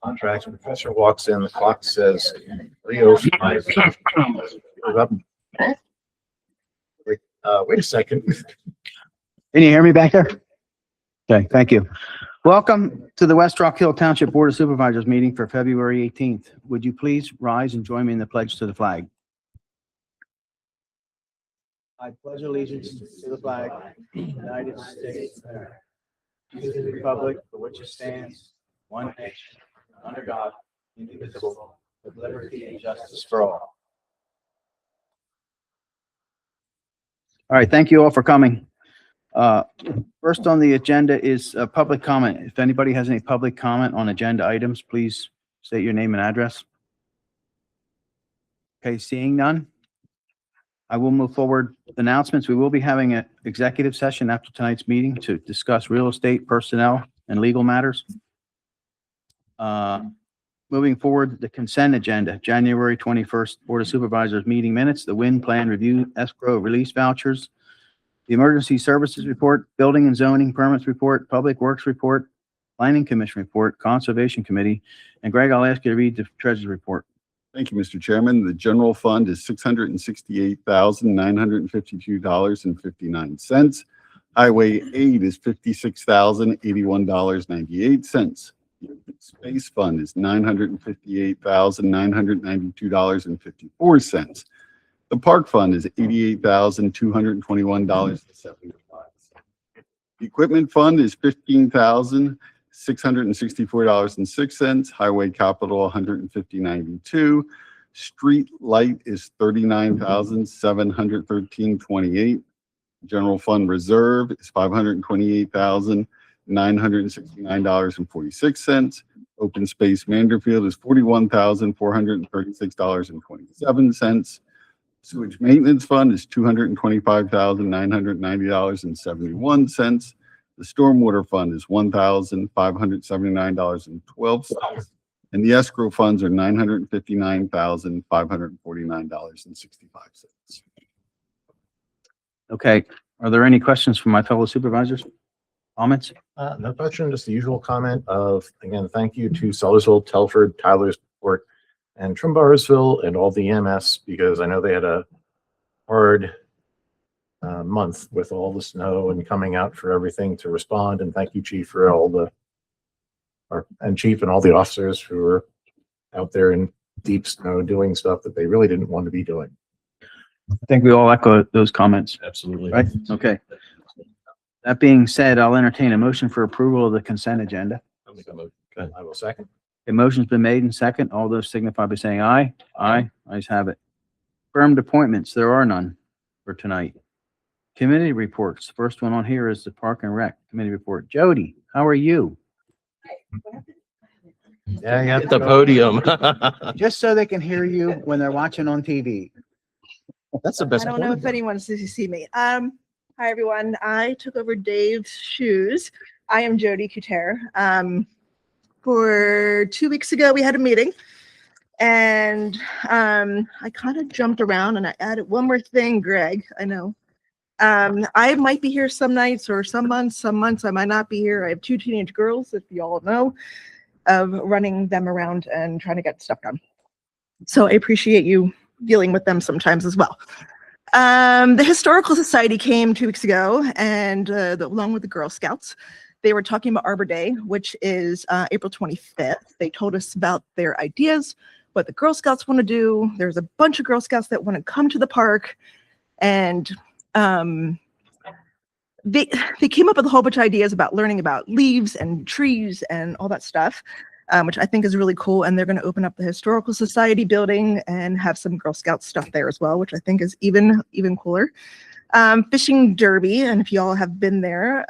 Contracts. Professor walks in, the clock says 3:05. Wait a second. Can you hear me back there? Okay, thank you. Welcome to the West Rock Hill Township Board of Supervisors meeting for February 18th. Would you please rise and join me in the pledge to the flag? I pledge allegiance to the flag of the United States of America, to the republic for which it stands, one nation, under God, indivisible, with liberty and justice for all. All right, thank you all for coming. First on the agenda is public comment. If anybody has any public comment on agenda items, please state your name and address. Okay, seeing none, I will move forward. Announcements. We will be having an executive session after tonight's meeting to discuss real estate, personnel, and legal matters. Moving forward, the consent agenda, January 21st, Board of Supervisors meeting minutes, the WIN plan review, escrow release vouchers, the emergency services report, building and zoning permits report, public works report, planning commission report, conservation committee, and Greg, I'll ask you to read the treasurer's report. Thank you, Mr. Chairman. The general fund is $668,952.59. Highway aid is $56,081.98. Space fund is $958,992.54. The park fund is $88,221.75. The equipment fund is $15,664.06. Highway capital $150.92. Street light is $39,713.28. General fund reserve is $528,969.46. Open space Manderfield is $41,436.27. Sewage maintenance fund is $225,990.71. The stormwater fund is $1,579.12. And the escrow funds are $959,549.65. Okay, are there any questions from my fellow supervisors? Comments? No question, just the usual comment of, again, thank you to Sellersville, Telford, Tylersport, and Trimbarsville, and all the EMS, because I know they had a hard month with all the snow and coming out for everything to respond. And thank you, Chief, for all the, and Chief and all the officers who were out there in deep snow doing stuff that they really didn't want to be doing. I think we all echo those comments. Absolutely. Right? Okay. That being said, I'll entertain a motion for approval of the consent agenda. I'll make a motion. Okay, I will second. A motion's been made and second. All those signify by saying aye. Aye. Ayes have it. Confirmed appointments. There are none for tonight. Committee reports. First one on here is the Park and Rec Committee report. Jody, how are you? Yeah, you have At the podium. Just so they can hear you when they're watching on TV. That's the best. I don't know if anyone wants to see me. Hi, everyone. I took over Dave's shoes. I am Jody Couture. For 2 weeks ago, we had a meeting, and I kind of jumped around and I added one more thing, Greg. I know. I might be here some nights or some months I might not be here. I have 2 teenage girls, if you all know, of running them around and trying to get stuff done. So I appreciate you dealing with them sometimes as well. The Historical Society came 2 weeks ago, and along with the Girl Scouts, they were talking about Arbor Day, which is April 25th. They told us about their ideas, what the Girl Scouts want to do. There's a bunch of Girl Scouts that want to come to the park, and they came up with a whole bunch of ideas about learning about leaves and trees and all that stuff, which I think is really cool. And they're going to open up the Historical Society building and have some Girl Scout stuff there as well, which I think is even cooler. Fishing Derby, and if y'all have been there,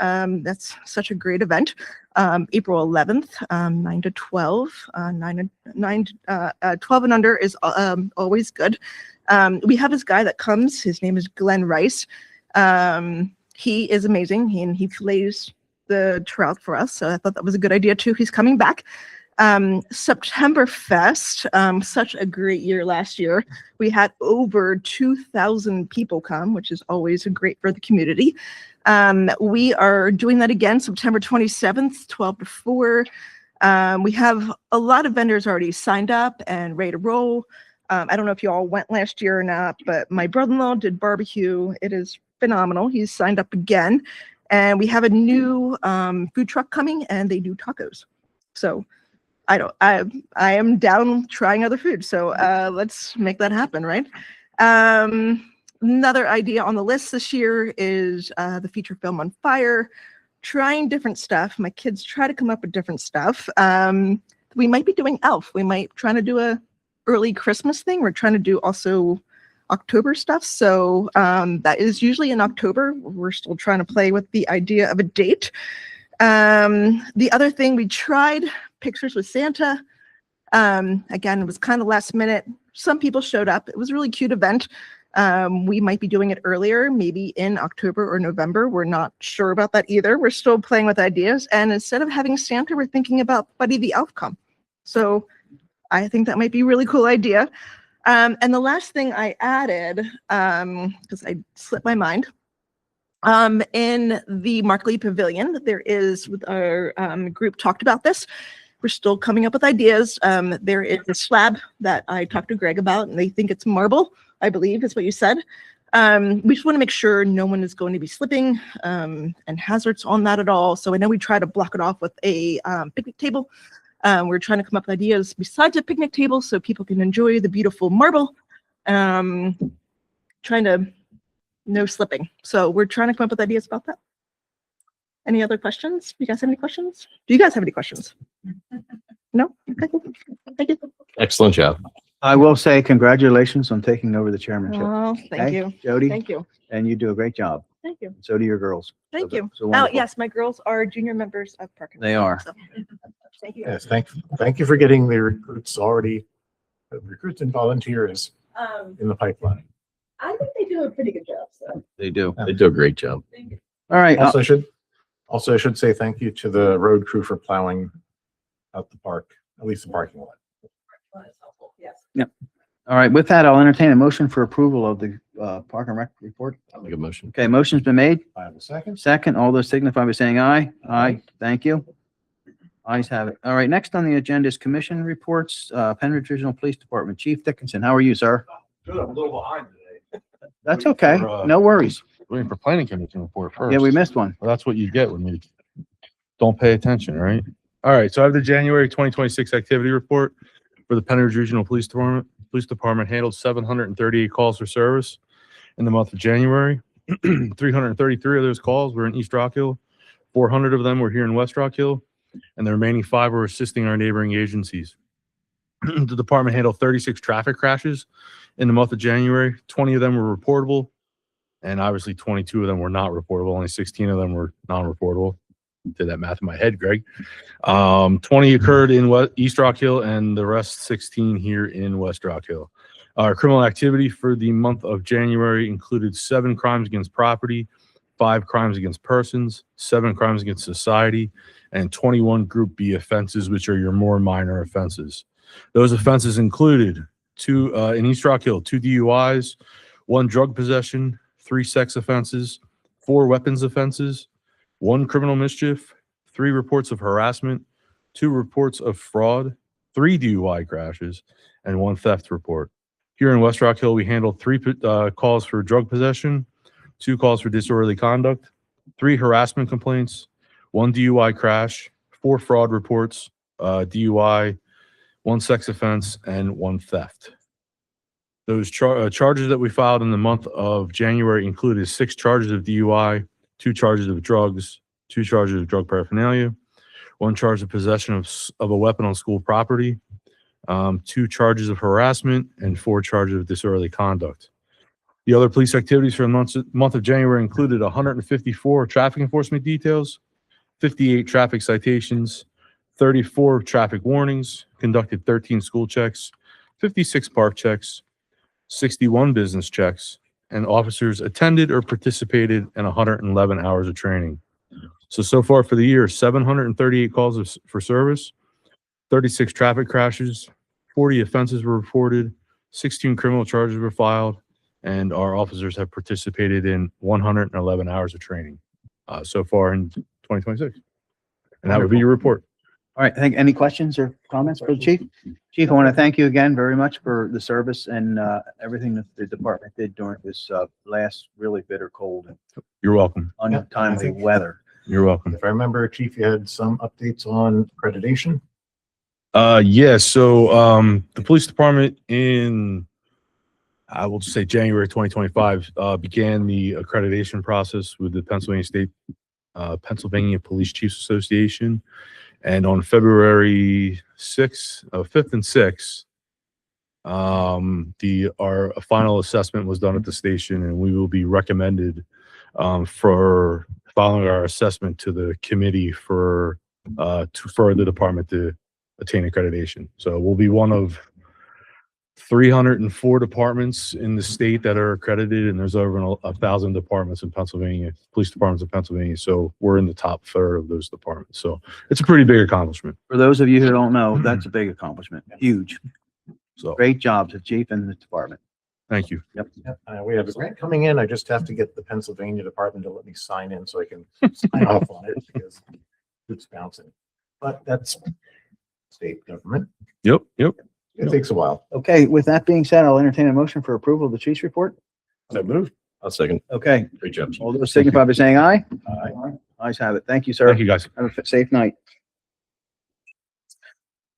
that's such a great event. April 11th, 9 to 12, 12 and under is always good. We have this guy that comes, his name is Glenn Rice. He is amazing, he fillets the trout for us, so I thought that was a good idea too. He's coming back. September Fest, such a great year last year. We had over 2,000 people come, which is always great for the community. We are doing that again September 27th, 12 to 4. We have a lot of vendors already signed up and ready to roll. I don't know if you all went last year or not, but my brother-in-law did barbecue. It is phenomenal. He's signed up again. And we have a new food truck coming, and they do tacos. So I am down trying other food. So let's make that happen, right? Another idea on the list this year is the feature film on fire, trying different stuff. My kids try to come up with different stuff. We might be doing Elf. We might try to do a early Christmas thing. We're trying to do also October stuff. So that is usually in October. We're still trying to play with the idea of a date. The other thing, we tried pictures with Santa. Again, it was kind of last minute. Some people showed up. It was a really cute event. We might be doing it earlier, maybe in October or November. We're not sure about that either. We're still playing with ideas. And instead of having Santa, we're thinking about Buddy the Elf come. So I think that might be a really cool idea. And the last thing I added, because I slipped my mind, in the Mark Lee Pavilion, there is, with our group talked about this. We're still coming up with ideas. There is a slab that I talked to Greg about, and they think it's marble, I believe is what you said. We just want to make sure no one is going to be slipping and hazards on that at all. So I know we try to block it off with a picnic table. We're trying to come up with ideas besides a picnic table so people can enjoy the beautiful marble. Trying to no slipping. So we're trying to come up with ideas about that. Any other questions? You guys have any questions? Do you guys have any questions? No? Okay. Thank you. Excellent job. I will say congratulations on taking over the chairmanship. Oh, thank Okay, you. Jody, Thank you. and you do a great job. Thank you. So do your girls. Thank So- you. so Oh, wonderful. yes, my girls are junior members of Park and They Rec, are. so, thank you. Yes, thank you for getting the recruits already, recruits and volunteers in the pipeline. I think they do a pretty good job, so. They do. They do a great job. Thank you. All right. Also, I should say thank you to the road crew for plowing out the park, at least the parking lot. Well, that's helpful, yes. All right. With that, I'll entertain a motion for approval of the Park and Rec report. I'll make a motion. Okay, motion's been made. I have a second. Second, all those signify by saying aye. Aye. Thank you. Ayes have it. All right, next on the agenda is commission reports. Penridge Regional Police Department, Chief Dickinson, how are you, sir? Good, I'm a little behind today. That's okay. No worries. Waiting for planning commission report first. Yeah, we missed one. Well, that's what you get when you don't pay attention, right? All right, so I have the January 2026 activity report for the Penridge Regional Police Department. Police Department handled 738 calls for service in the month of January. 333 of those calls were in East Rock Hill. 400 of them were here in West Rock Hill, and the remaining 5 were assisting our neighboring agencies. The department handled 36 traffic crashes in the month of January. 20 of them were reportable, and obviously 22 of them were not reportable. Only 16 of them were non-reportable. Did that math in my head, Greg. 20 occurred in East Rock Hill, and the rest 16 here in West Rock Hill. Our criminal activity for the month of January included 7 crimes against property, 5 crimes against persons, 7 crimes against society, and 21 Group B offenses, which are your more minor offenses. Those offenses included in East Rock Hill, 2 DUIs, 1 drug possession, 3 sex offenses, 4 weapons offenses, 1 criminal mischief, 3 reports of harassment, 2 reports of fraud, 3 DUI crashes, and 1 theft report. Here in West Rock Hill, we handled 3 calls for drug possession, 2 calls for disorderly conduct, 3 harassment complaints, 1 DUI crash, 4 fraud reports, DUI, 1 sex offense, and 1 theft. Those charges that we filed in the month of January included 6 charges of DUI, 2 charges of drugs, 2 charges of drug paraphernalia, 1 charge of possession of a weapon on school property, 2 charges of harassment, and 4 charges of disorderly conduct. The other police activities for the month of January included 154 traffic enforcement details, 58 traffic citations, 34 traffic warnings, conducted 13 school checks, 56 park checks, 61 business checks, and officers attended or participated in 111 hours of training. So far for the year, 738 calls for service, 36 traffic crashes, 40 offenses were reported, 16 criminal charges were filed, and our officers have participated in 111 hours of training so far in 2026. And that would be your report. All right, any questions or comments for the chief? Chief, I want to thank you again very much for the service and everything that the department did during this last really bitter cold and You're welcome. untimely weather. You're welcome. If I remember, Chief, you had some updates on accreditation. Yeah, so, the police department in, I will just say January 2025, began the accreditation process with the Pennsylvania Police Chiefs Association. And on February 6th, 5th and 6th, our final assessment was done at the station, and we will be recommended, for following our assessment to the committee for the department to attain accreditation. So we'll be one of 304 departments in the state that are accredited, and there's over 1,000 departments in Pennsylvania, police departments in Pennsylvania. So we're in the top third of those departments. So it's a pretty big accomplishment. For those of you who don't know, that's a big accomplishment. Huge. So Great job to chief and the department. thank you. Yep. We have a grant coming in. I just have to get the Pennsylvania department to let me sign in so I can sign off on it because it's bouncing. But that's state government. Yep. It takes a while. Okay, with that being said, I'll entertain a motion for approval of the chief's report. So move. I'll second. Okay, Great job. all those signify by saying aye. Ayes have it. Thank you, sir. Thank you, guys. Have a safe night.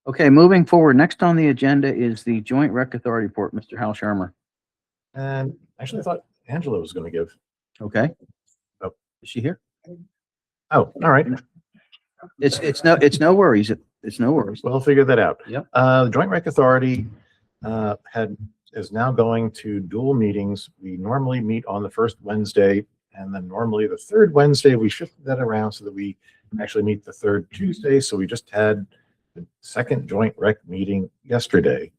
Okay, moving forward, next on the agenda is the Joint Rec Authority report, Mr. Hal Shermer. And actually I thought Angela was going to give. Okay. Oh. Is she here? Oh, all right. It's no worries. It's no worries. We'll figure that out. Yep. The Joint Rec Authority is now going to dual meetings. We normally meet on the first Wednesday, and then normally the third Wednesday. We shifted that around so that we actually meet the third Tuesday. So we just had the second Joint Rec meeting yesterday.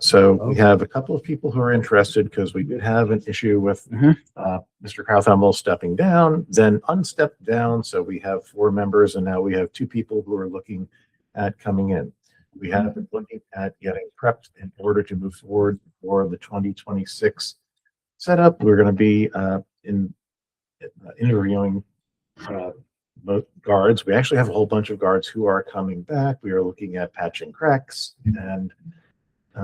So we have a couple of people who are interested because we did have an issue with Mr. Krauthamel stepping down, then unstepped down. So we have 4 members, and now we have 2 people who are looking at coming in. We have been looking at getting prepped in order to move forward for the 2026 setup. We're going to be interviewing both guards. We actually have a whole bunch of guards who are coming back. We are looking at patching cracks and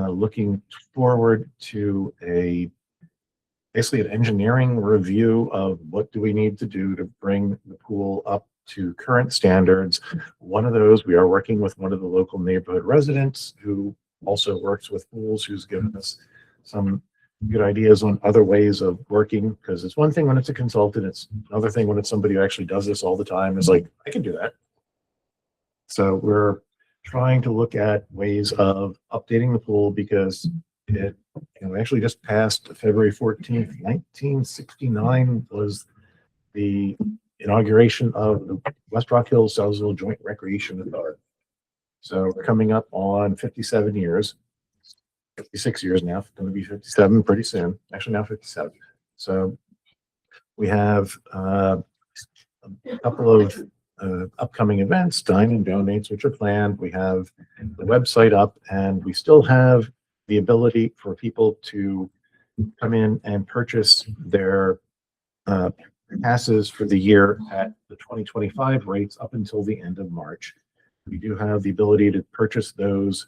looking forward to basically an engineering review of what do we need to do to bring the pool up to current standards. One of those, we are working with one of the local neighborhood residents who also works with pools, who's given us some good ideas on other ways of working, because it's one thing when it's a consultant, it's another thing when it's somebody who actually does this all the time. Is like, I can do that. So we're trying to look at ways of updating the pool because it actually just passed February 14th, 1969 was the inauguration of the West Rock Hills Sellersville Joint Recreation Authority. So we're coming up on 57 years, 56 years now. It's going to be 57 pretty soon. Actually now 57. So we have a couple of upcoming events, dine and donates, which are planned. We have the website up, and we still have the ability for people to come in and purchase their passes for the year at the 2025 rates up until the end of March. We do have the ability to purchase those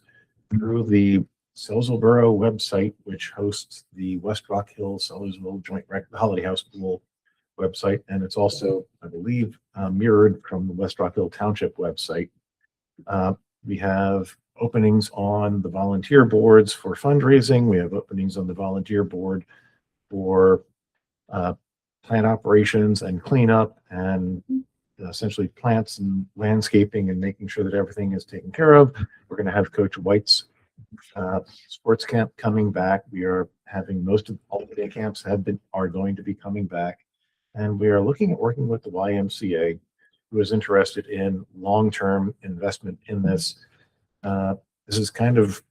through the Sellersville Borough website, which hosts the West Rock Hills Sellersville Joint Rec, the Holiday House Pool website, and it's also, I believe, mirrored from the West Rock Hill Township website. We have openings on the volunteer boards for fundraising. We have openings on the volunteer board for plant operations and cleanup and essentially plants and landscaping and making sure that everything is taken care of. We're going to have Coach White's sports camp coming back. We are having most of all the day camps are going to be coming back. And we are looking at working with the YMCA, who is interested in long-term investment in this. This is kind of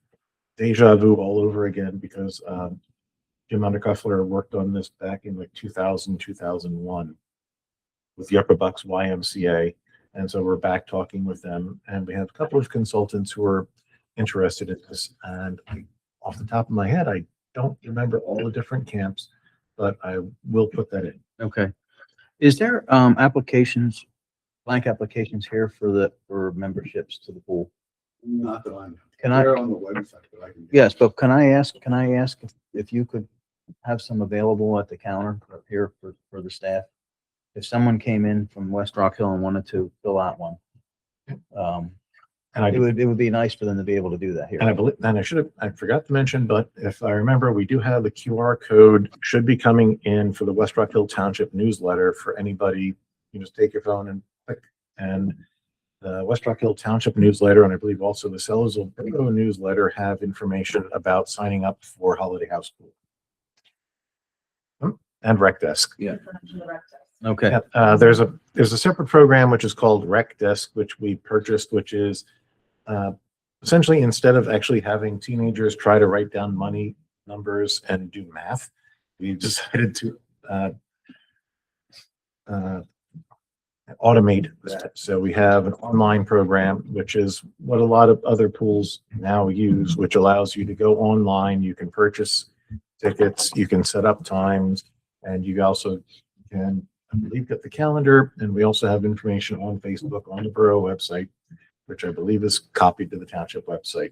deja vu all over again because Jim Undercuffler worked on this back in like 2000, 2001 with the Upper Bucks YMCA. And so we're back talking with them. And we have a couple of consultants who are interested in this. And off the top of my head, I don't remember all the different camps, but I will put that in. Okay. Is there applications blank applications here for memberships to the pool. Not that I'm, Can I, they're on the website, but I can. yes, but can I ask if you could have some available at the counter up here for the staff? If someone came in from West Rock Hill and wanted to fill out one. And I, It would be nice for them to be able to do that here. and I believe, and I forgot to mention, but if I remember, we do have the QR code should be coming in for the West Rock Hill Township newsletter for anybody. You just take your phone and click, and the West Rock Hill Township newsletter, and I believe also the Sellersville Borough newsletter have information about signing up for Holiday House Pool. And Rec Desk. Okay, There's a separate program which is called Rec Desk, which we purchased, which is essentially instead of actually having teenagers try to write down money numbers and do math, we decided to automate that. So we have an online program, which is what a lot of other pools now use, which allows you to go online. You can purchase tickets, you can set up times, and you also can, I believe, get the calendar. And we also have information on Facebook on the borough website, which I believe is copied to the township website.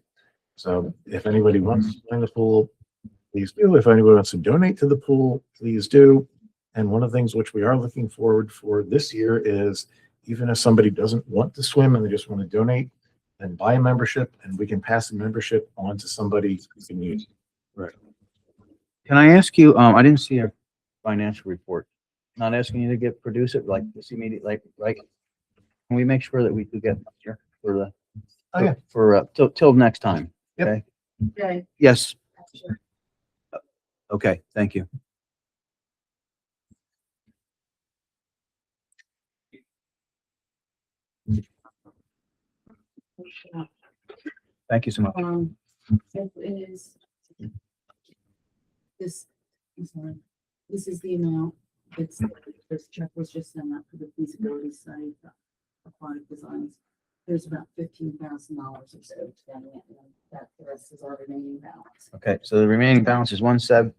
So if anybody wants to join the pool, please do. If anyone wants to donate to the pool, please do. And one of the things which we are looking forward for this year is even if somebody doesn't want to swim and they just want to donate, then buy a membership and we can pass the membership on to somebody who can use it. can I ask you, I didn't see a financial report. Not asking you to produce it like this immediately, like, right? Can we make sure that we do get here for the, Oh, yeah. for, till next time? Yep. Okay, Okay, yes, sure. okay, thank you. Thank you so much. It is. This, I'm sorry, this is the amount that's, this check was just sent out for the feasibility study, for aquatic designs. There's about $15,000 or so spending it, and that the rest is our remaining balance. Okay, so the remaining balance is 17?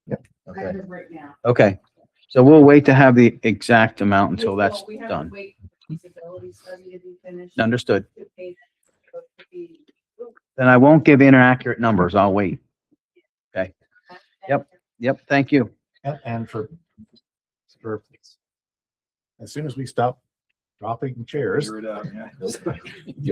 Yep. I Okay, have it right now. okay. So we'll wait to have the exact amount until that's We have to done. wait for the feasibility study to be finished. Understood. To pay that, to be- Then I won't give inaccurate numbers. I'll wait. Yep. Yep, thank you. And for as soon as we stop dropping chairs, Figure it out, yeah.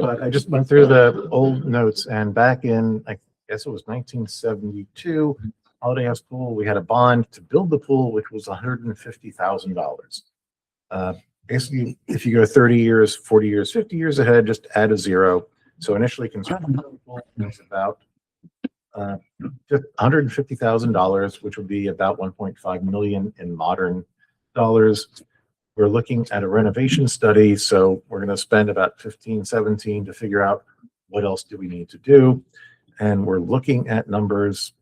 but I just went through the old notes and back in, I guess it was 1972, Holiday House Pool, we had a bond to build the pool, which was $150,000. Basically, if you go 30 years, 40 years, 50 years ahead, just add a zero. So initially construction of the pool was about $150,000, which would be about 1.5 million in modern dollars. We're looking at a renovation study, so we're going to spend about 15, 17 to figure out what else do we need to do. And we're looking at numbers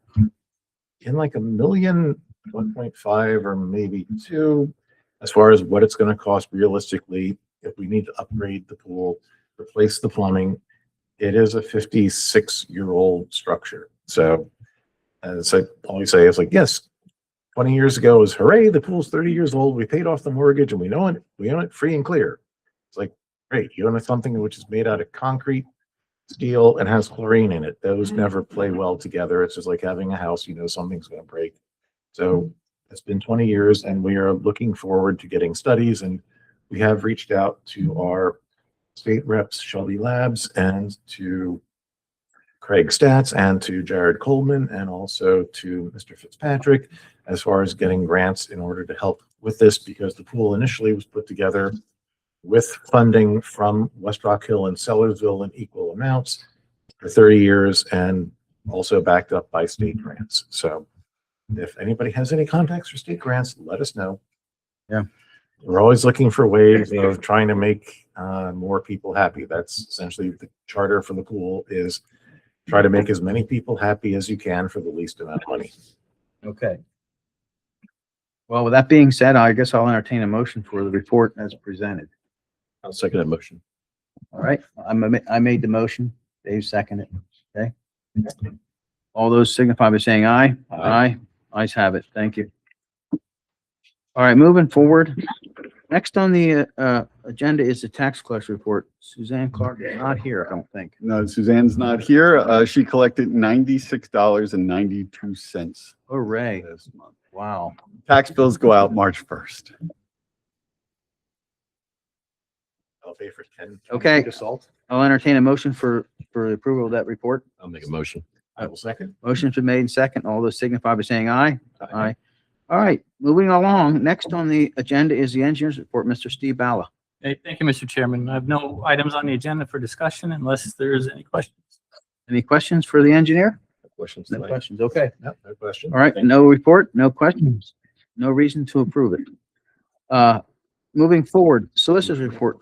in like a million, 1.5 or maybe 2, as far as what it's going to cost realistically if we need to upgrade the pool, replace the plumbing. It is a 56-year-old structure. So as I always say, it's like, yes, 20 years ago was hooray, the pool's 30 years old. We paid off the mortgage and we own it free and clear. It's like, great, you own something which is made out of concrete, steel, and has chlorine in it. Those never play well together. It's just like having a house, you know, something's going to break. So it's been 20 years and we are looking forward to getting studies, and we have reached out to our state reps, Shelby Labs, and to Craig Statz, and to Jared Coleman, and also to Mr. Fitzpatrick, as far as getting grants in order to help with this, because the pool initially was put together with funding from West Rock Hill and Sellersville in equal amounts for 30 years, and also backed up by state grants. So if anybody has any contacts for state grants, let us know. Yeah. We're always looking for ways of trying to make more people happy. That's essentially the charter for the pool, is try to make as many people happy as you can for the least amount of money. Okay. Well, with that being said, I guess I'll entertain a motion for the report as presented. I'll second that motion. All right, I made the motion. Dave seconded it. Okay. All those signify by saying aye. Aye. Ayes have it. Thank you. All right, moving forward. Next on the agenda is the tax collector report. Suzanne Clark is not here, I don't think. No, Suzanne's not here. She collected $96.92 Hooray. this month. Wow. Tax bills go out March 1st. I'll pay for 10. Okay. feet of salt. I'll entertain a motion for the approval of that report. I'll make a motion. I will second. Motion's been made and second. All those signify by saying aye. Aye. All right, moving along. Next on the agenda is the engineer's report. Mr. Steve Balla. Hey, thank you, Mr. Chairman. I have no items on the agenda for discussion unless there's any questions. Any questions for the engineer? No questions No tonight. questions. Okay. No, no question. All right, no report, no questions, no reason to approve it. Moving forward, solicitor's report.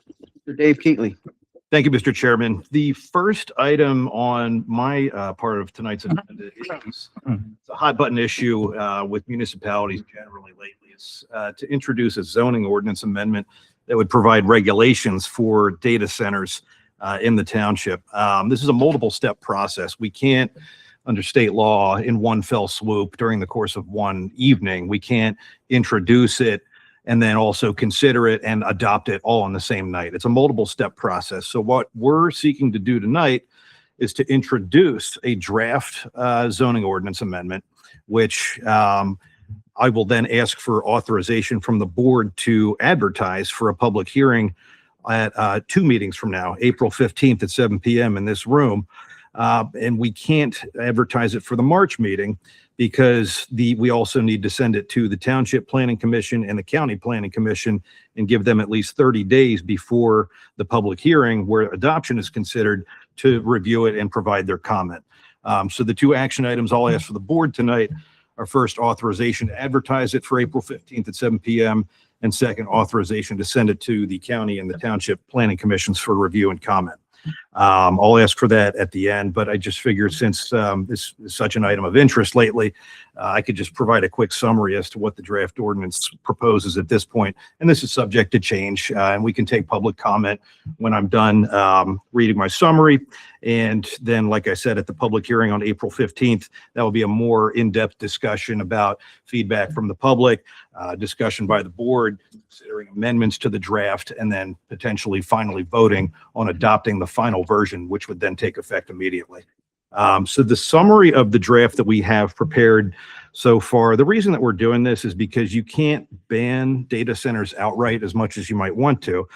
Mr. Dave Keatley. Thank you, Mr. Chairman. The first item on my part of tonight's agenda is it's a hot button issue with municipalities generally lately. It's to introduce a zoning ordinance amendment that would provide regulations for data centers in the township. This is a multiple step process. We can't, under state law, in one fell swoop during the course of one evening, we can't introduce it and then also consider it and adopt it all on the same night. It's a multiple step process. So what we're seeking to do tonight is to introduce a draft zoning ordinance amendment, which I will then ask for authorization from the board to advertise for a public hearing at 2 meetings from now, April 15th at 7 p.m. in this room. And we can't advertise it for the March meeting because we also need to send it to the Township Planning Commission and the County Planning Commission and give them at least 30 days before the public hearing where adoption is considered to review it and provide their comment. So the 2 action items I'll ask for the board tonight are first, authorization to advertise it for April 15th at 7 p.m. and second, authorization to send it to the county and the Township Planning Commissions for review and comment. I'll ask for that at the end, but I just figured since this is such an item of interest lately, I could just provide a quick summary as to what the draft ordinance proposes at this point. And this is subject to change, and we can take public comment when I'm done reading my summary. And then, like I said, at the public hearing on April 15th, that will be a more in-depth discussion about feedback from the public, discussion by the board, considering amendments to the draft, and then potentially finally voting on adopting the final version, which would then take effect immediately. So the summary of the draft that we have prepared so far, the reason that we're doing this is because you can't ban data centers outright as much as you might want to.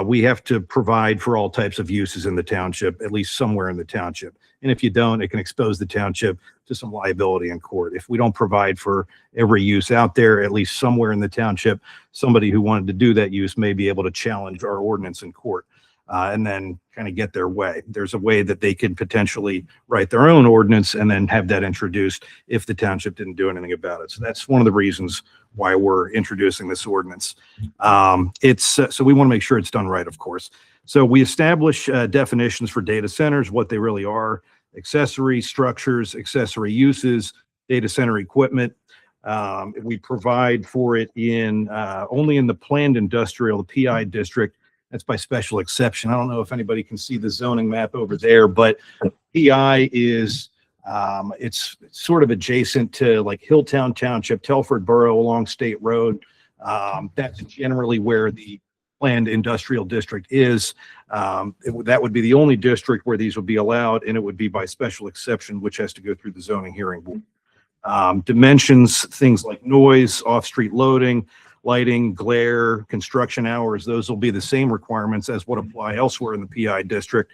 We have to provide for all types of uses in the township, at least somewhere in the township. And if you don't, it can expose the township to some liability in court. If we don't provide for every use out there, at least somewhere in the township, somebody who wanted to do that use may be able to challenge our ordinance in court. And then kind of get their way. There's a way that they could potentially write their own ordinance and then have that introduced if the township didn't do anything about it. So that's one of the reasons why we're introducing this ordinance. So we want to make sure it's done right, of course. So we establish definitions for data centers, what they really are, accessory structures, accessory uses, data center equipment. We provide for it in only in the planned industrial, the PI district. That's by special exception. I don't know if anybody can see the zoning map over there, but PI is, it's sort of adjacent to like Hilltown Township, Telford Borough along State Road. That's generally where the planned industrial district is. That would be the only district where these would be allowed, and it would be by special exception, which has to go through the zoning hearing board. Dimensions, things like noise, off-street loading, lighting, glare, construction hours, those will be the same requirements as what apply elsewhere in the PI district.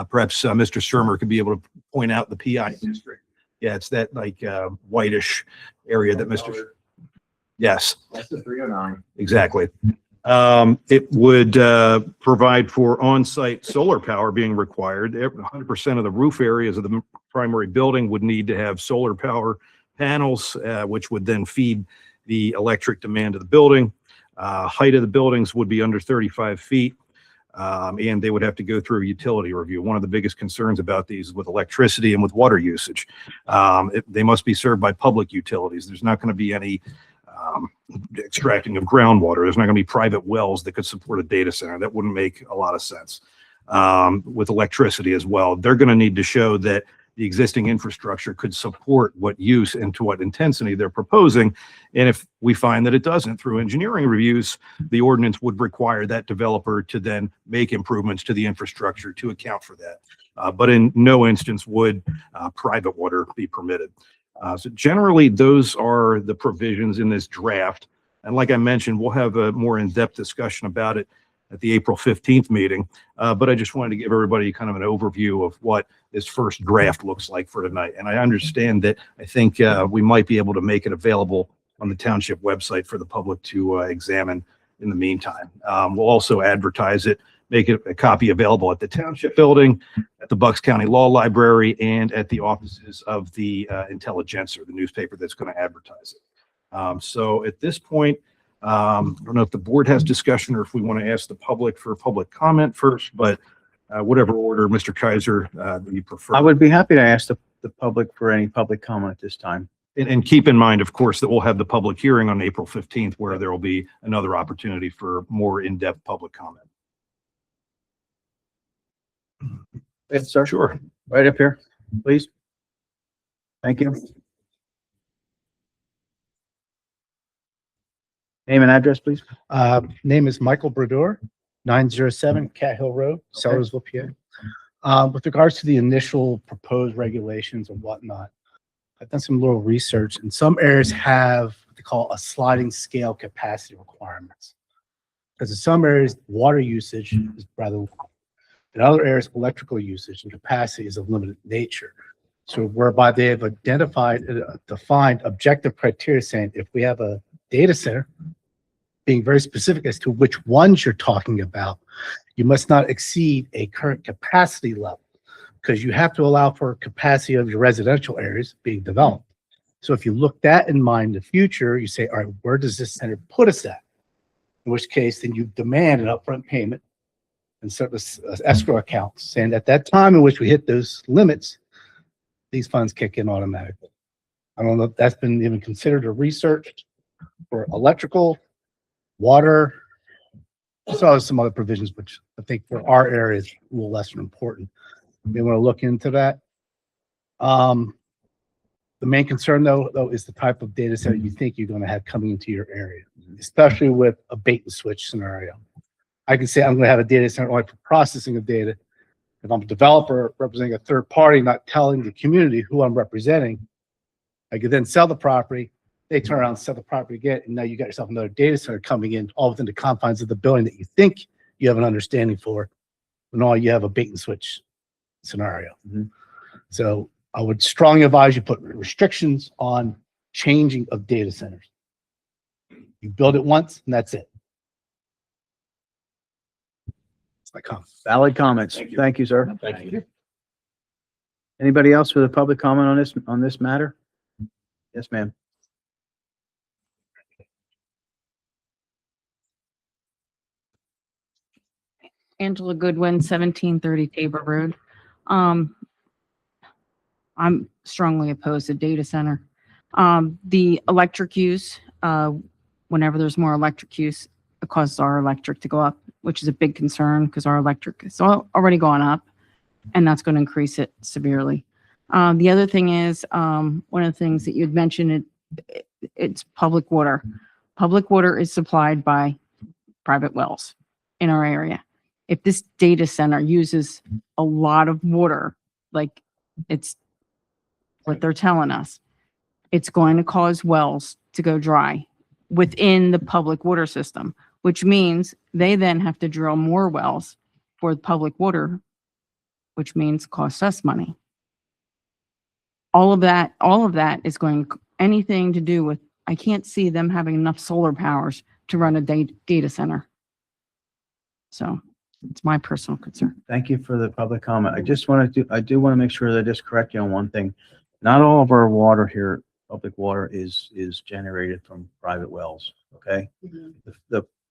Perhaps Mr. Sturmer could be able to point out the PI district. Yeah, it's that like whitish area that Mr. Yes. That's the 309. Exactly. It would provide for on-site solar power being required. 100% of the roof areas of the primary building would need to have solar power panels, which would then feed the electric demand of the building. Height of the buildings would be under 35 feet, and they would have to go through a utility review. One of the biggest concerns about these is with electricity and with water usage. They must be served by public utilities. There's not going to be any extracting of groundwater. There's not going to be private wells that could support a data center. That wouldn't make a lot of sense. With electricity as well, they're going to need to show that the existing infrastructure could support what use and to what intensity they're proposing. And if we find that it doesn't through engineering reviews, the ordinance would require that developer to then make improvements to the infrastructure to account for that. But in no instance would private water be permitted. So generally, those are the provisions in this draft. And like I mentioned, we'll have a more in-depth discussion about it at the April 15th meeting. But I just wanted to give everybody kind of an overview of what this first draft looks like for tonight. And I understand that I think we might be able to make it available on the township website for the public to examine in the meantime. We'll also advertise it, make it a copy available at the township building, at the Bucks County Law Library, and at the offices of the Intelligencer, the newspaper that's going to advertise it. So at this point, I don't know if the board has discussion or if we want to ask the public for public comment first, but whatever order, Mr. Kaiser, you prefer. I would be happy to ask the public for any public comment at this time. And keep in mind, of course, that we'll have the public hearing on April 15th, where there will be another opportunity for more in-depth public comment. Yes, sir. Sure. Right up here, please. Thank you. Name and address, please. Name is Michael Brodeur, 907 Cat Hill Road, Sellersville, PA. With regards to the initial proposed regulations and whatnot, I've done some little research, and some areas have what they call a sliding scale capacity requirements. Because in some areas, water usage is rather low. In other areas, electrical usage and capacity is of limited nature. So whereby they have identified, defined objective criteria saying if we have a data center, being very specific as to which ones you're talking about, you must not exceed a current capacity level, because you have to allow for capacity of your residential areas being developed. So if you look that in mind in the future, you say, all right, where does this center put us at? In which case, then you demand an upfront payment and certain escrow accounts, saying at that time in which we hit those limits, these funds kick in automatically. I don't know if that's been even considered or researched for electrical, water. So some other provisions, which I think for our area is a little less important. We want to look into that. The main concern though is the type of data center you think you're going to have coming into your area, especially with a bait and switch scenario. I can say I'm going to have a data center only for processing of data. If I'm a developer representing a third party, not telling the community who I'm representing, I could then sell the property. They turn around and sell the property again, and now you got yourself another data center coming in all within the confines of the building that you think you have an understanding for, when all you have a bait and switch scenario. So I would strongly advise you put restrictions on changing of data centers. You build it once and that's it. That's my comment. Valid comments. Thank you, sir. Thank you. Anybody else with a public comment on this matter? Yes, ma'am. Angela Goodwin, 1730 Tabor Road. I'm strongly opposed to data center. The electric use, whenever there's more electric use, it causes our electric to go up, which is a big concern because our electric is already gone up, and that's going to increase it severely. The other thing is, one of the things that you had mentioned, it's public water. Public water is supplied by private wells in our area. If this data center uses a lot of water, like it's what they're telling us, it's going to cause wells to go dry within the public water system, which means they then have to drill more wells for the public water, which means costs us money. All of that is going, anything to do with, I can't see them having enough solar powers to run a data center. So it's my personal concern. Thank you for the public comment. I do want to make sure that I just correct you on one thing. Not all of our water here, public water, is generated from private wells. Okay.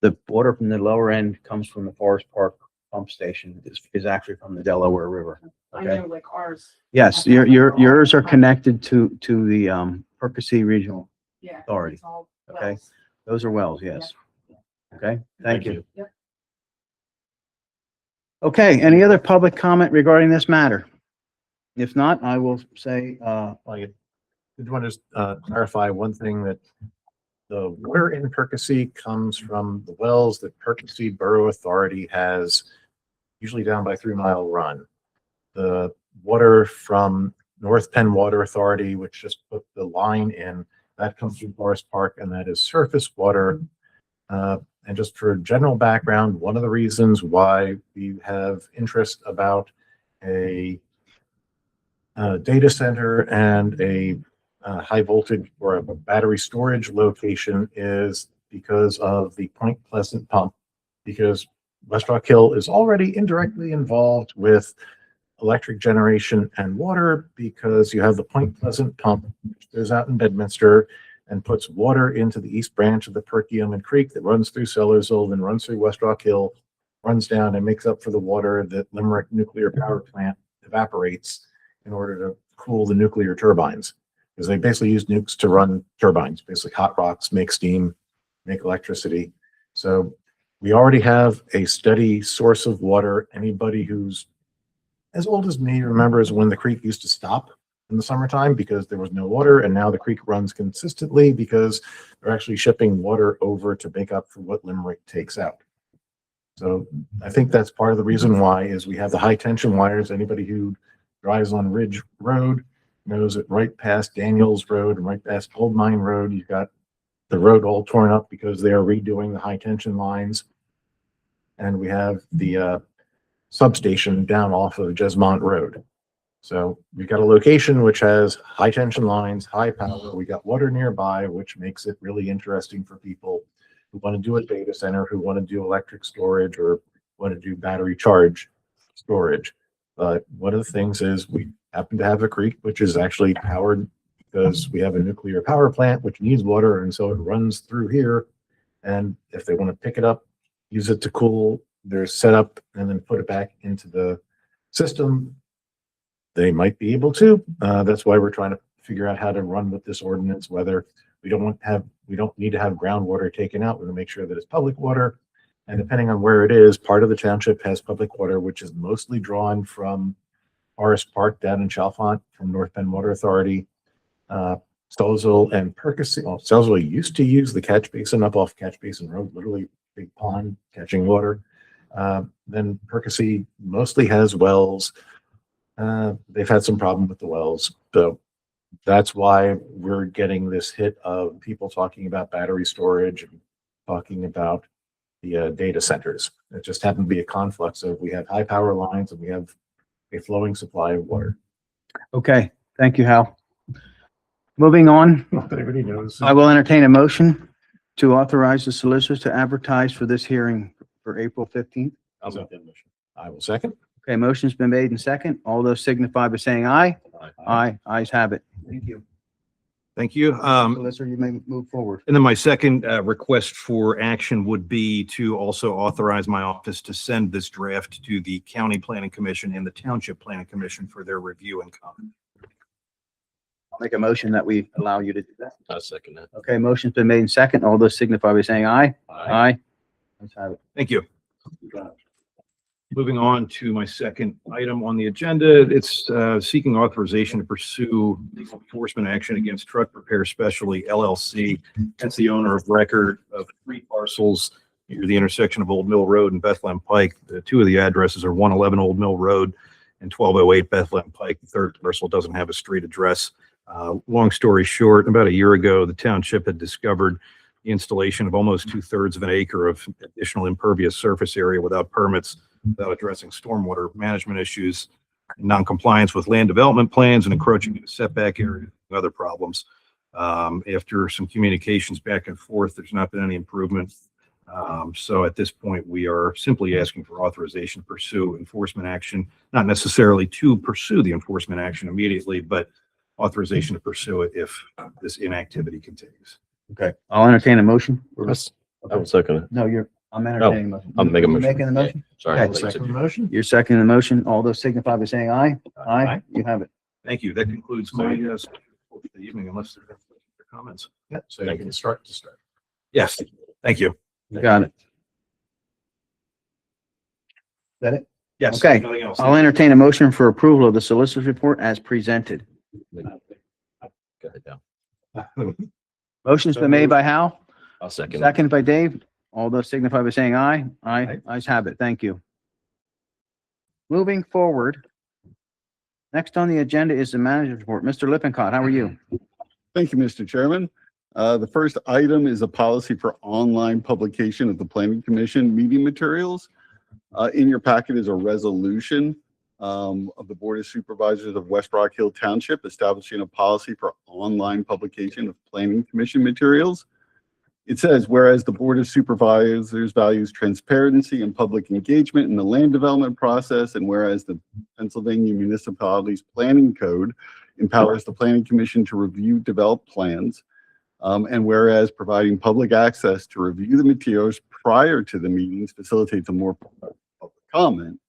The water from the lower end comes from the Forest Park pump station, is actually from the Delaware River. I Okay. know, like ours. Yes, yours are connected to the Percy Regional Yeah. Authority. It's all Okay. wells. Those are wells, yes. Okay, thank you. Yep. Okay, any other public comment regarding this matter? If not, I will say, I did want to clarify one thing, that the water in Percy comes from the wells that Percy Borough Authority has, usually down by 3 Mile Run. The water from North Penn Water Authority, which just put the line in, that comes through Forest Park, and that is surface water. And just for general background, one of the reasons why we have interest about a data center and a high voltage or a battery storage location is because of the Point Pleasant pump, because West Rock Hill is already indirectly involved with electric generation and water, because you have the Point Pleasant pump, which goes out in Bedminster and puts water into the east branch of the Perkiomen Creek that runs through Sellersville, then runs through West Rock Hill, runs down and makes up for the water that Limerick Nuclear Power Plant evaporates in order to cool the nuclear turbines. Because they basically use nukes to run turbines, basically hot rocks, make steam, make electricity. So we already have a steady source of water. Anybody who's as old as me remembers when the creek used to stop in the summertime because there was no water, and now the creek runs consistently because they're actually shipping water over to make up for what Limerick takes out. So I think that's part of the reason why is we have the high tension wires. Anybody who drives on Ridge Road knows that right past Daniels Road and right past Gold Mine Road, you've got the road all torn up because they are redoing the high tension lines. And we have the substation down off of Jesmont Road. So we've got a location which has high tension lines, high power. We got water nearby, which makes it really interesting for people who want to do a data center, who want to do electric storage, or want to do battery charge storage. But one of the things is we happen to have a creek which is actually powered because we have a nuclear power plant which needs water, and so it runs through here. And if they want to pick it up, use it to cool their setup, and then put it back into the system, they might be able to. That's why we're trying to figure out how to run with this ordinance, whether we don't need to have groundwater taken out. We're going to make sure that it's public water. And depending on where it is, part of the township has public water, which is mostly drawn from Forest Park down in Chalfont from North Penn Water Authority. Sellersville and Percy. Well, Sellersville used to use the catch basin up off Catch Basin Road, literally big pond catching water. Then Percy mostly has wells. They've had some problem with the wells. So that's why we're getting this hit of people talking about battery storage and talking about the data centers. It just happened to be a conflux of we have high power lines and we have a flowing supply of water. okay, thank you, Hal. Moving on, Not that everybody knows. I will entertain a motion to authorize the solicitor to advertise for this hearing for April 15th. I'll make that motion. I will second. Okay, motion's been made and second. All those signify by saying aye. Aye, ayes have it. Thank you. Thank you. Solicitor, you may move forward. And then my second request for action would be to also authorize my office to send this draft to the County Planning Commission and the Township Planning Commission for their review and comment. I'll make a motion that we allow you to do that. I'll second that. Okay, motion's been made and second. All those signify by saying aye. Aye. Ayes have it. Thank you. Moving on to my second item on the agenda, it's seeking authorization to pursue legal enforcement action against Truck Repair Specialty LLC. That's the owner of record of 3 parcels near the intersection of Old Mill Road and Bethlehem Pike. The 2 of the addresses are 111 Old Mill Road and 1208 Bethlehem Pike. The third parcel doesn't have a street address. Long story short, about a year ago, the township had discovered the installation of almost 2/3 of an acre of additional impervious surface area without permits, without addressing stormwater management issues, non-compliance with land development plans, and encroaching into setback area, and other problems. After some communications back and forth, there's not been any improvement. So at this point, we are simply asking for authorization to pursue enforcement action, not necessarily to pursue the enforcement action immediately, but authorization to pursue it if this inactivity continues. Okay, I'll entertain a motion. I will second it. No, I'm entertaining a motion. I'll make a You motion. Making the motion? Sorry. Okay. Second motion. You're seconding the motion. All those signify by saying aye. Aye. You have it. Thank you. That concludes my for the evening, unless there are comments. Yeah, so you can start to start. Yes, thank you. You got it. Is that it? Yes. Okay. Nothing else. I'll entertain a motion for approval of the solicitor's report as presented. Go ahead now. Motion's been made by Hal, I'll second. seconded by Dave. All those signify by saying aye. Aye. Ayes have it. Thank you. Moving forward. Next on the agenda is the manager's report. Mr. Lippincott, how are you? Thank you, Mr. Chairman. The first item is a policy for online publication of the Planning Commission meeting materials. In your packet is a resolution of the Board of Supervisors of West Rock Hill Township establishing a policy for online publication of Planning Commission materials. It says, whereas the Board of Supervisors values transparency and public engagement in the land development process, and whereas the Pennsylvania Municipalities Planning Code empowers the Planning Commission to review developed plans, and whereas providing public access to review the materials prior to the meetings facilitates a more public comment.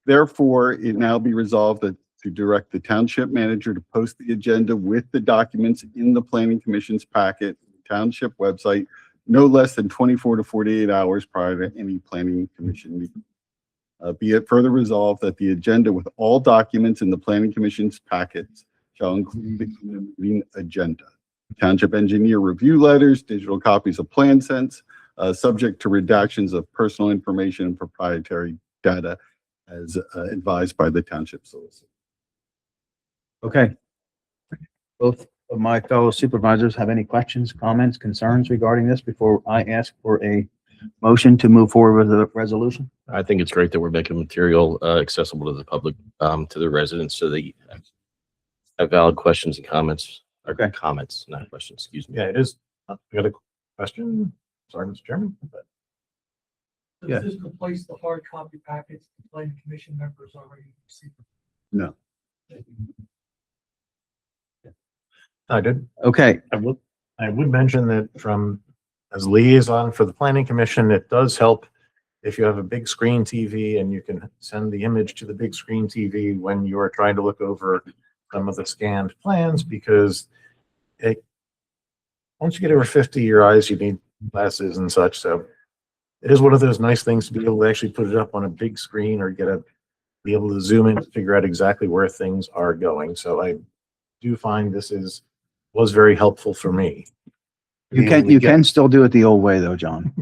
Therefore, it now be resolved that to direct the township manager to post the agenda with the documents in the Planning Commission's packet, township website, no less than 24 to 48 hours prior to any Planning Commission meeting. Be it further resolved that the agenda with all documents in the Planning Commission's packets shall include the meeting agenda. Township engineer review letters, digital copies of plan sets, subject to redactions of personal information and proprietary data as advised by the township solicitor. Okay. Both of my fellow supervisors have any questions, comments, concerns regarding this before I ask for a motion to move forward with the resolution? I think it's great that we're making material accessible to the public, to the residents, so they have valid questions and comments. Or Okay. comments, not questions, excuse me. Yeah, it is. I got a question. Sorry, Mr. Chairman. but- Yeah. Does this replace the hard copy packets the planning commission members already received? No. I did. Okay, I would mention that from, as liaison for the planning commission, it does help if you have a big screen TV and you can send the image to the big screen TV when you are trying to look over some of the scanned plans, because once you get over 50, your eyes, you need glasses and such. So it is one of those nice things to be able to actually put it up on a big screen or be able to zoom in to figure out exactly where things are going. So I do find was very helpful for me. you can still do it the old way though, John.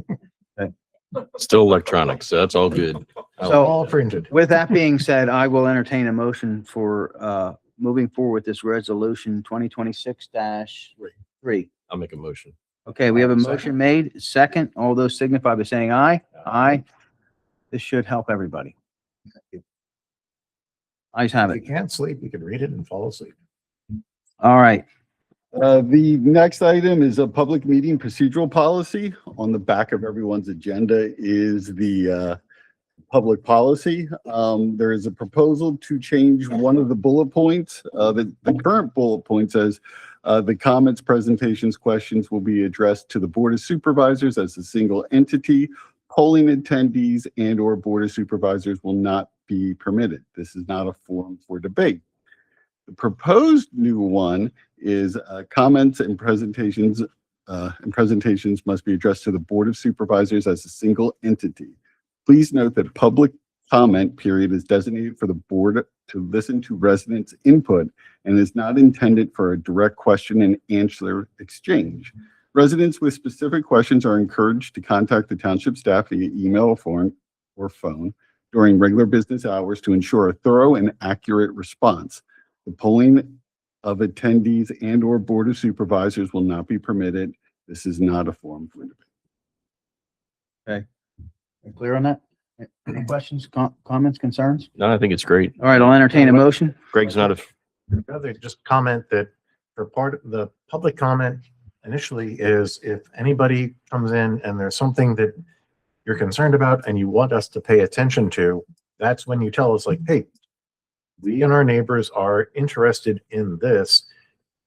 Still electronic, so that's all good. So- All printed. With that being said, I will entertain a motion for moving forward with this resolution 2026-3. I'll make a motion. Okay, we have a Second. motion made. Second, all those signify by saying aye. Aye. This should help everybody. Ayes have If it. you can't sleep, you can read it and fall asleep. All right. The next item is a public meeting procedural policy. On the back of everyone's agenda is the public policy. There is a proposal to change one of the bullet points. The current bullet point says the comments, presentations, questions will be addressed to the Board of Supervisors as a single entity. Polling attendees and/or Board of Supervisors will not be permitted. This is not a forum for debate. The proposed new one is comments and presentations must be addressed to the Board of Supervisors as a single entity. Please note that public comment period is designated for the board to listen to residents' input and is not intended for a direct question and answer exchange. Residents with specific questions are encouraged to contact the township staff via email, or phone during regular business hours to ensure a thorough and accurate response. The polling of attendees and/or Board of Supervisors will not be permitted. This is not a forum for debate. You clear on that? Any questions, comments, concerns? No, I think it's great. All right, I'll entertain a motion. Greg's not a, Rather just comment that for part of the public comment initially is if anybody comes in and there's something that you're concerned about and you want us to pay attention to, that's when you tell us like, hey, we and our neighbors are interested in this.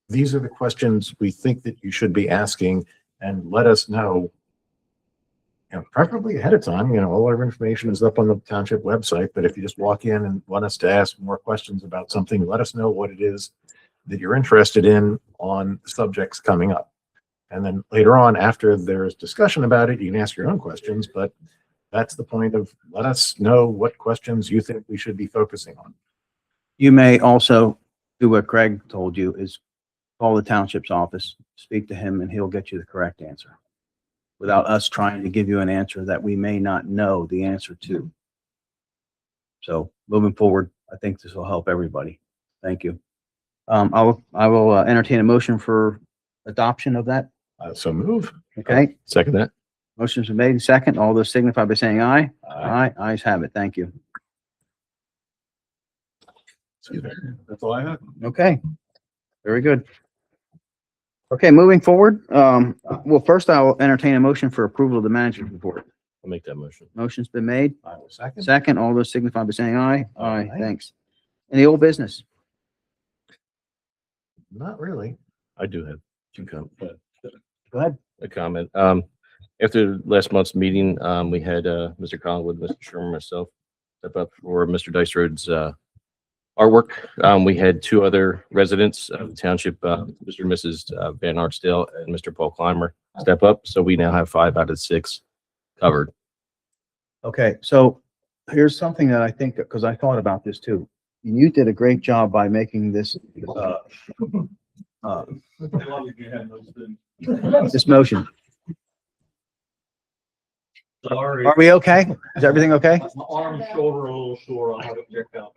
These are the questions we think that you should be asking, and let us know, preferably ahead of time. All our information is up on the township website, but if you just walk in and want us to ask more questions about something, let us know what it is that you're interested in on the subjects coming up. And then later on, after there's discussion about it, you can ask your own questions, but that's the point of, let us know what questions you think we should be focusing on. You may also do what Craig told you, is call the township's office, speak to him, and he'll get you the correct answer without us trying to give you an answer that we may not know the answer to. So moving forward, I think this will help everybody. Thank you. I will entertain a motion for adoption of that. So move. Okay, Second that. motion's been made and second. All those signify by saying aye. Aye, ayes have it. Thank you. That's all I have. Okay, very good. Okay, moving forward, well, first I will entertain a motion for approval of the manager's report. I'll make that motion. Motion's been made. I will second. Second, all those signify by saying aye. Aye, Aye. thanks. Any old business? Not really. I do have two comments. Go ahead. A comment. After last month's meeting, we had, Mr. Collingwood, Mr. Sherman, myself, step up for Mr. Dice Road's, artwork. We had two other residents of the township, Mr. and Mrs. Van Arsdale and Mr. Paul Clymer step up. So we now have 5 out of 6 covered. Okay, so here's something that I think, because I thought about this too. You did a great job by making this, this motion. Sorry. Are we okay? Is everything okay? My arm, shoulder, a little sore. I'll have it checked out.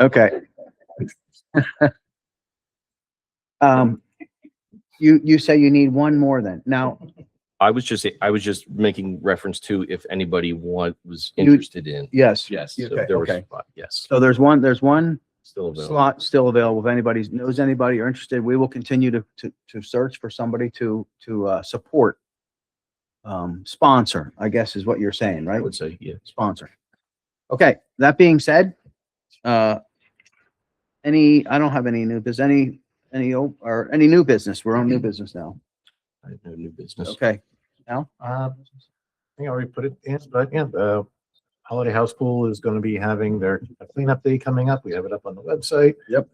Okay. You say you need one more then. Now, I was just making reference to if anybody was You- interested in. yes. Yes. So Okay, there was, okay. yes, So there's one still available. slot still available. If anybody knows anybody or interested, we will continue to search for somebody to support. Sponsor, I guess is what you're saying, I right? would say, yeah. Sponsor. Okay, that being said, I don't have any new business, any new business. We're on new business now. I have no new business. Okay. I think I already put it in, but yeah, the Holiday House Pool is going to be having their cleanup day coming up. We have it up on the website. Yep.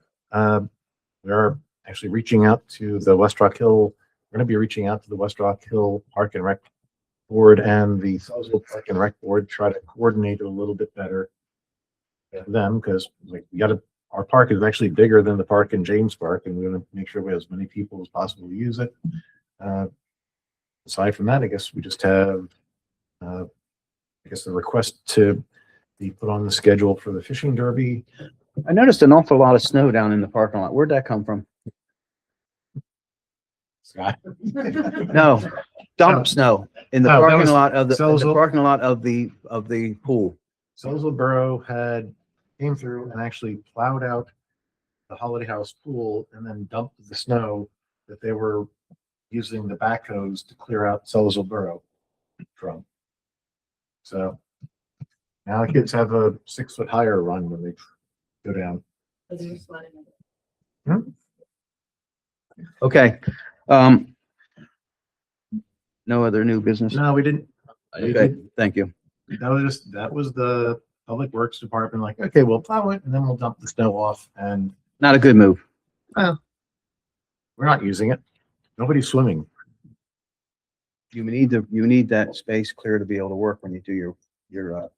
We are actually reaching out to the West Rock Hill. We're going to be reaching out to the West Rock Hill Park and Rec Board and the Southlesville Park and Rec Board, try to coordinate it a little bit better with them, because like our park is actually bigger than the park in James Park, and we're going to make sure we have as many people as possible to use it. Aside from that, I guess we just have, the request to be put on the schedule for the fishing derby. I noticed an awful lot of snow down in the parking lot. Where'd that come from? Scott. No, dump snow in the Oh, that parking was lot of the Selzville. parking lot of the pool. Southlesville Borough came through and actually plowed out the Holiday House Pool and then dumped the snow that they were using the backhoes to clear out Southlesville Borough from. So now the kids have a 6 foot higher run when they go down. Okay. No other new business? No, we didn't. Okay, thank you. That was the Public Works Department, like, okay, we'll plow it and then we'll dump the snow off, and Not a good move. we're not using it. Nobody's swimming. You need that space clear to be able to work when you do your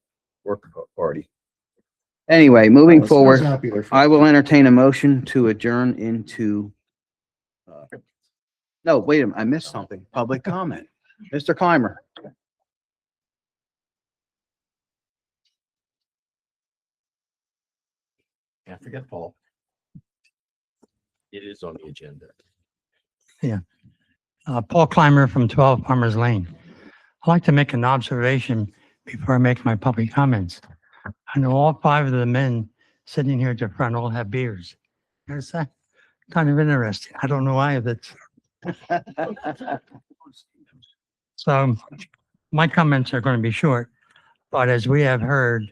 work party. Anyway, moving It's forward, not be there for- I will entertain a motion to adjourn into. No, wait a minute, I missed something. Public comment. Mr. Clymer. Can't forget Paul. It is on the agenda. Paul Clymer from 12 Farmers Lane. I'd like to make an observation before I make my public comments. I know all 5 of the men sitting here at the front all have beards. It's kind of interesting. I don't know why that's. So my comments are going to be short, but as we have heard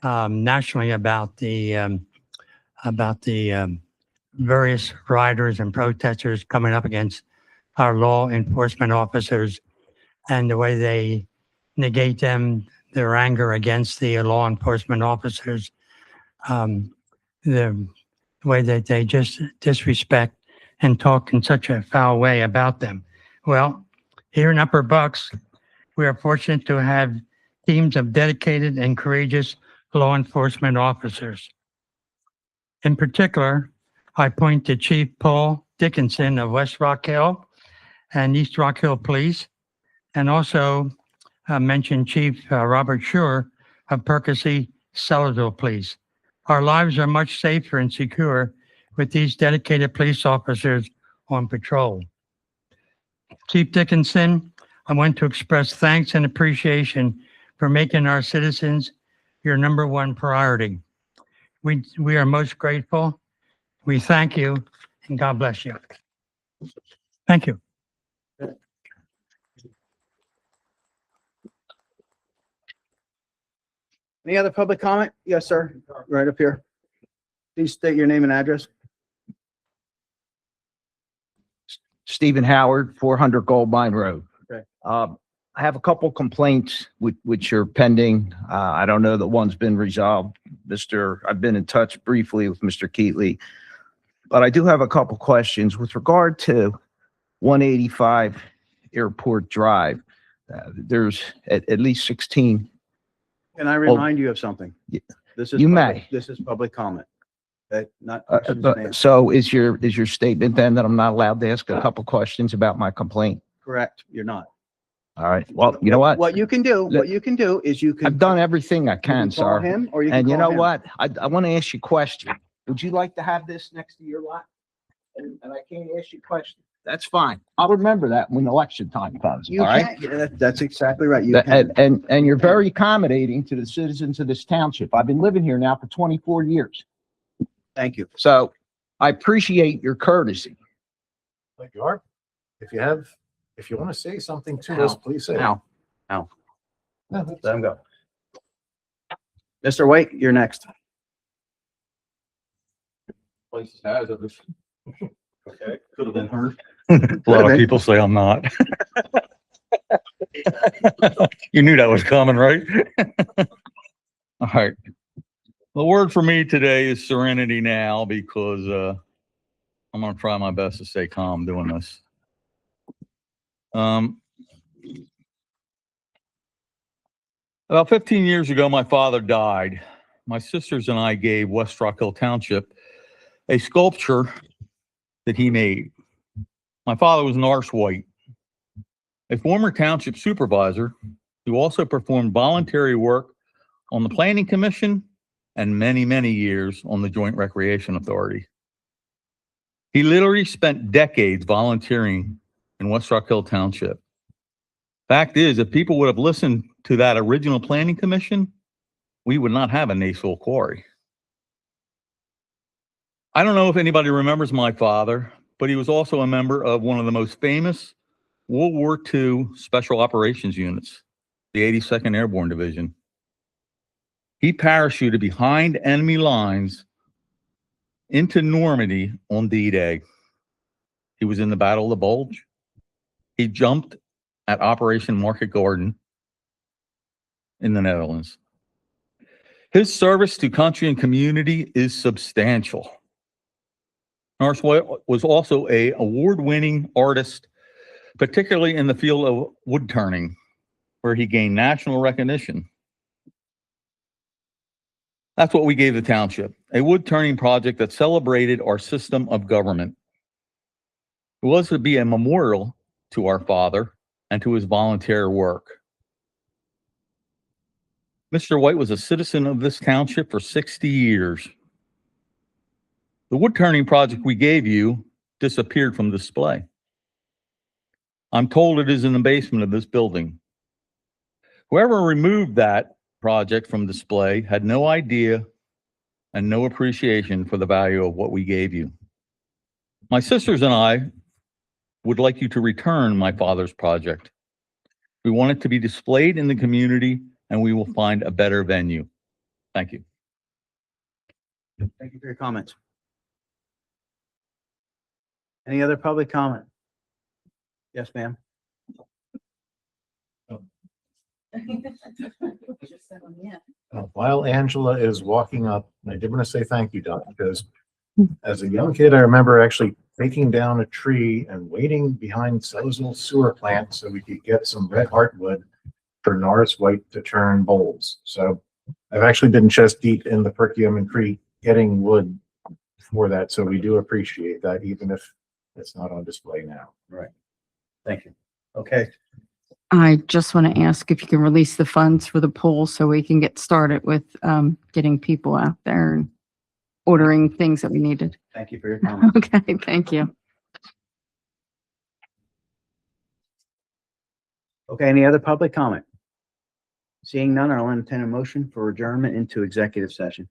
nationally about the various riders and protesters coming up against our law enforcement officers and the way they negate their anger against the law enforcement officers, the way that they just disrespect and talk in such a foul way about them. Well, Here in Upper Bucks, we are fortunate to have teams of dedicated and courageous law enforcement officers. In particular, I point to Chief Paul Dickinson of West Rock Hill and East Rock Hill Police, and also mention Chief Robert Schur of Percy Sellersville Police. Our lives are much safer and secure with these dedicated police officers on patrol. Chief Dickinson, I want to express thanks and appreciation for making our citizens your number one priority. We are most grateful. We thank you, and God bless you. Thank you. Any other public comment? Yes, sir. Right up here. Please state your name and address. Stephen Howard, 400 Gold Mine Road. Okay. I have a couple complaints which are pending. I don't know that one's been resolved. I've been in touch briefly with Mr. Keatley, but I do have a couple questions with regard to 185 Airport Drive. There's at least 16. Can I remind you of something? Yeah. This is You public- may. This is public comment. Okay, not questions and answers. So is your statement then that I'm not allowed to ask a couple questions about my complaint? Correct, you're not. All right. Well, you know what? What you can do is you can. I've done everything I you can, call sir. him, or you can And you call know him. what? I want to ask you a question. Would you like to have this next to your lot? And I can't ask you a question. That's fine. I'll remember that when election time comes, You all right? can, yeah, that's exactly right. You can. And you're very accommodating to the citizens of this township. I've been living here now for 24 years. Thank you. So I appreciate your courtesy. Like you are. If you want to say something to us, please say it. Now, No, that's- let him go. Mr. White, you're next. Place is hazardous. Okay, could have been heard. A lot of people say I'm not. You knew that was coming, right? All right. The word for me today is serenity now because I'm gonna try my best to stay calm doing this. About 15 years ago, my father died. My sisters and I gave West Rock Hill Township a sculpture that he made. My father was Norris White, a former township supervisor who also performed voluntary work on the Planning Commission and many, many years on the Joint Recreation Authority. He literally spent decades volunteering in West Rock Hill Township. Fact is, if people would have listened to that original Planning Commission, we would not have a Naysville quarry. I don't know if anybody remembers my father, but he was also a member of one of the most famous World War II Special Operations Units, the 82nd Airborne Division. He parachuted behind enemy lines into Normandy on D-Day. He was in the Battle of the Bulge. He jumped at Operation Market Garden in the Netherlands. His service to country and community is substantial. Norris White was also an award-winning artist, particularly in the field of wood turning, where he gained national recognition. That's what we gave the township, a wood turning project that celebrated our system of government. It was to be a memorial to our father and to his volunteer work. Mr. White was a citizen of this township for 60 years. The wood turning project we gave you disappeared from display. I'm told it is in the basement of this building. Whoever removed that project from display had no idea and no appreciation for the value of what we gave you. My sisters and I would like you to return my father's project. We want it to be displayed in the community, and we will find a better venue. Thank you. Thank you for your comments. Any other public comment? Yes, ma'am. While Angela is walking up, I did want to say thank you, Doc, because as a young kid, I remember actually taking down a tree and waiting behind Sellersville sewer plant so we could get some red heartwood for Norris White to turn bowls. So I've actually been chest deep in the Perkiomen Creek getting wood for that. So we do appreciate that, even if it's not on display now. Thank you. Okay. I just want to ask if you can release the funds for the pool so we can get started with getting people out there and ordering things that we needed. Thank you for your comment. Okay, thank you. Okay, any other public comment? Seeing none, I'll entertain a motion for adjournment into executive session.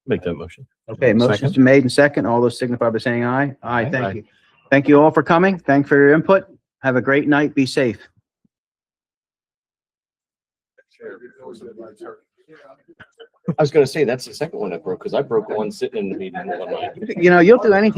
Make that motion. Okay, motion's Second. been made and second. All those signify by saying aye. Aye, Aye. thank you. Thank you all for coming. Thanks for your input. Have a great night. Be safe. I was gonna say, that's the second one I broke, because I broke one sitting in the meeting one night. You know, you'll do anything.